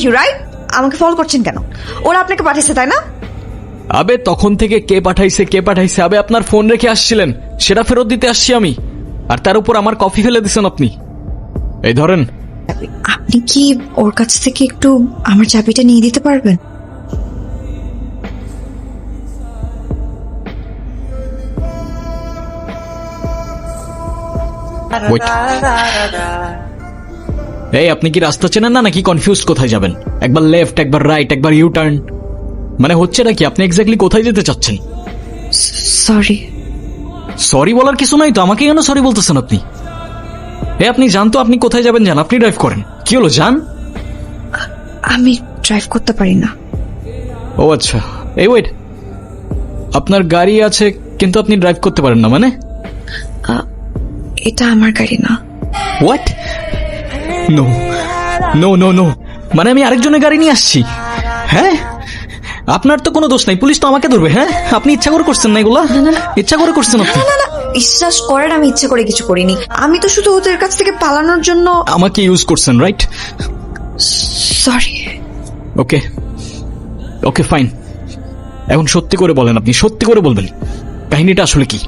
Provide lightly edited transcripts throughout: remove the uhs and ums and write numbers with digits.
You right? আমাকে follow করছেন কেন? ওরা আপনাকে পাঠিয়েছে তাই না? আবে তখন থেকে কে পাঠাইছে আবে আপনার ফোন রেখে আসছিলেন, সেটা ফেরত দিতে আসছি আমি। আর তার উপর আমার কফি ফেলে দিছেন আপনি। এই ধরেন। আপনি কি ওর কাছ থেকে একটু আমার চাবিটা নিয়ে দিতে পারবেন? Wait. এই আপনি কি রাস্তা চেনেন না নাকি কনফিউজ? কোথায় যাবেন? একবার লেফট, একবার রাইট, একবার ইউ টার্ন, মানে হচ্ছে নাকি আপনি এক্স্যাক্টলি কোথায় যেতে চাচ্ছেন? সরি। সরি বলার কিছু নাই তো, আমাকে কেন সরি বলতেছেন আপনি? আপনি জান তো আপনি কোথায় যাবেন, যান, আপনি ড্রাইভ করেন। কি হলো, যান। আমি ড্রাইভ করতে পারি না। ও আচ্ছা, এই ওয়েট, আপনার গাড়ি আছে কিন্তু আপনি ড্রাইভ করতে পারেন না মানে? এটা আমার গাড়ি না। What? No no no no, মানে আমি আরেকজনের গাড়ি নিয়ে আসছি? হ্যাঁ, আপনার তো কোনো দোষ নাই, পুলিশ তো আমাকে ধরবে। হ্যাঁ, আপনি ইচ্ছা করে করছেন না এগুলা? ইচ্ছা করে করছেন আপনি? না না, বিশ্বাস করেন আমি ইচ্ছে করে কিছু করিনি। আমি তো শুধু ওদের কাছ থেকে পালানোর জন্য আমাকে ইউজ করছেন, রাইট? সরি। ওকে ওকে ফাইন, এখন সত্যি করে বলেন, আপনি সত্যি করে বলবেন কাহিনীটা আসলে কি,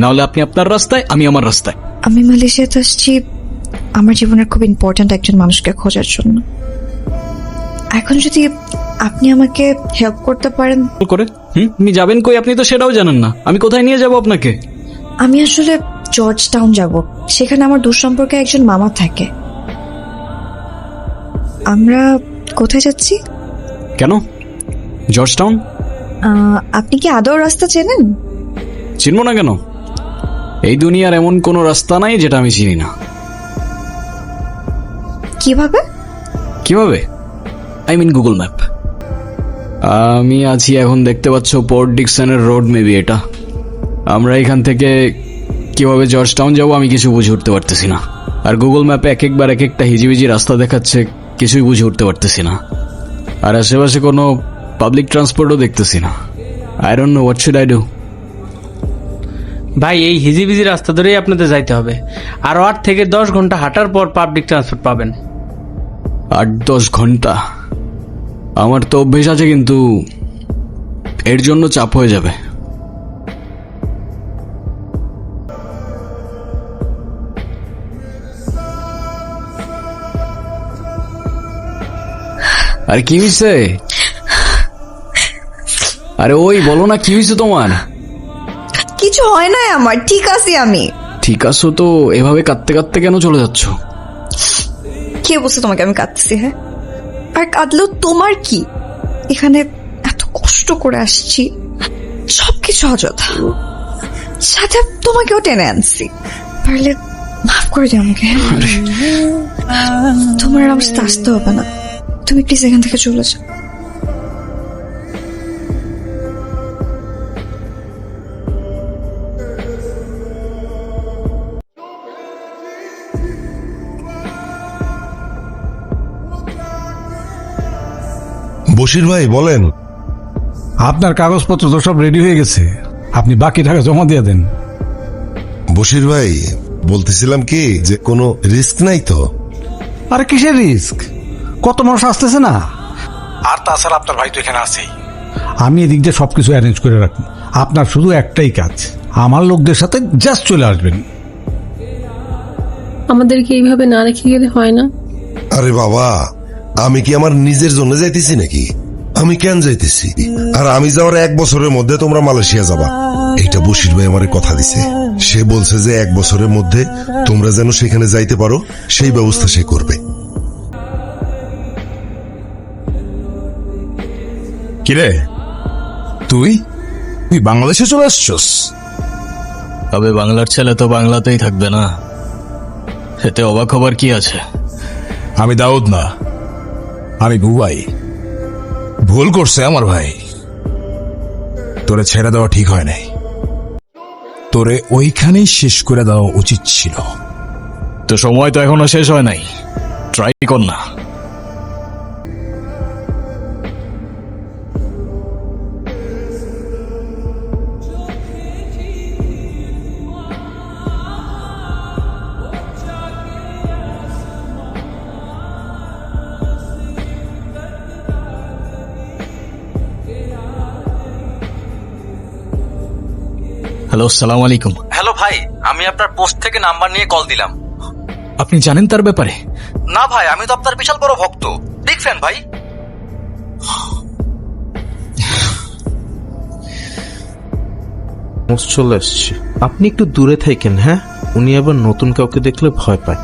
না হলে আপনি আপনার রাস্তায়, আমি আমার রাস্তায়। আমি মালয়েশিয়াতে আসছি আমার জীবনের খুব ইম্পর্ট্যান্ট একজন মানুষকে খোঁজার জন্য। এখন যদি আপনি আমাকে হেল্প করতে পারেন। করে আপনি যাবেন কই? আপনি তো সেটাও জানেন না, আমি কোথায় নিয়ে যাব আপনাকে? আমি আসলে জর্জ টাউন যাব, সেখানে আমার দূর সম্পর্কে একজন মামা থাকে। আমরা কোথায় যাচ্ছি? কেন জর্জ টাউন? আপনি কি আদৌ রাস্তা চেনেন? চিনবো না কেন? এই দুনিয়ার এমন কোনো রাস্তা নাই যেটা আমি চিনি না। কিভাবে? কিভাবে? I mean Google map. আমি আছি এখন, দেখতে পাচ্ছ পোর্ট ডিকসনের রোড, মেবি এটা। আমরা এখান থেকে কিভাবে জর্জ টাউন যাবো আমি কিছু বুঝে উঠতে পারতেছি না। আর গুগল ম্যাপে এক একবার এক একটা হিজিবিজি রাস্তা দেখাচ্ছে, কিছুই বুঝে উঠতে পারতেছি না। আর আশেপাশে কোনো পাবলিক ট্রান্সপোর্টও দেখতেছি না। I don't know what should I do. ভাই এই হিজিবিজি রাস্তা ধরেই আপনাদের যাইতে হবে, আর 8 থেকে 10 ঘন্টা হাঁটার পর পাবলিক ট্রান্সপোর্ট পাবেন। 8-10 ঘন্টা? আমার তো অভ্যেস আছে, কিন্তু এর জন্য চাপ হয়ে যাবে। আরে কি হয়েছে? আরে ওই বলো না, কি হয়েছে তোমার? কিছু হয় না আমার, ঠিক আছি আমি। ঠিক আছো তো? এভাবে কাঁদতে কাঁদতে কেন চলে যাচ্ছ? কে বলছে তোমাকে আমি কাঁদতেছি? হ্যাঁ, আর কাঁদলেও তোমার কি? এখানে এত কষ্ট করে আসছি, সবকিছু অযথা, সাথে তোমাকেও টেনে আনছি। পারলে মাফ করে দিও আমাকে। তোমার আমার সাথে আসতে হবে না, তুমি প্লিজ এখান থেকে চলে যাও। বশির ভাই বলেন। আপনার কাগজপত্র তো সব রেডি হয়ে গেছে, আপনি বাকি টাকা জমা দিয়ে দেন। বশির ভাই বলতেছিলাম কি, যে কোনো রিস্ক নাই তো? আরে কিসের রিস্ক, কত মানুষ আসতেছে না। আর তাছাড়া আপনার ভাই তো এখানে আছেই, আমি এদিক দিয়ে সবকিছু অ্যারেঞ্জ করে রাখবো। আপনার শুধু একটাই কাজ, আমার লোকদের সাথে জাস্ট চলে আসবেন। আমাদেরকে এইভাবে না রেখে গেলে হয় না? আরে বাবা, আমি কি আমার নিজের জন্য যাইতেছি নাকি? আমি কেন যাইতেছি? আর আমি যাওয়ার 1 বছরের মধ্যে তোমরা মালয়েশিয়া যাবা, এটা বশির ভাই আমারে কথা দিছে। সে বলছে যে 1 বছরের মধ্যে তোমরা যেন সেখানে যাইতে পারো, সেই ব্যবস্থা সে করবে। কিরে তুই বাংলাদেশে চলে আসছস? তবে বাংলার ছেলে তো বাংলাতেই থাকবে না, এতে অবাক হবার কি আছে? আমি দাউদ না, আমি বুবাই। ভুল করছে আমার ভাই, তোরে ছেড়ে দেওয়া ঠিক হয় নাই, তোরে ওইখানেই শেষ করে দেওয়া উচিত ছিল। তো সময় তো এখনো শেষ হয় নাই, ট্রাই কর না। হ্যালো, আসসালামু আলাইকুম। হ্যালো ভাই, আমি আপনার পোস্ট থেকে নাম্বার নিয়ে কল দিলাম। আপনি জানেন তার ব্যাপারে? না ভাই, আমি তো আপনার বিশাল বড় ভক্ত, বিগ ফ্যান ভাই। চলে আসছে, আপনি একটু দূরে থাকেন। হ্যাঁ, উনি আবার নতুন কাউকে দেখলে ভয় পায়।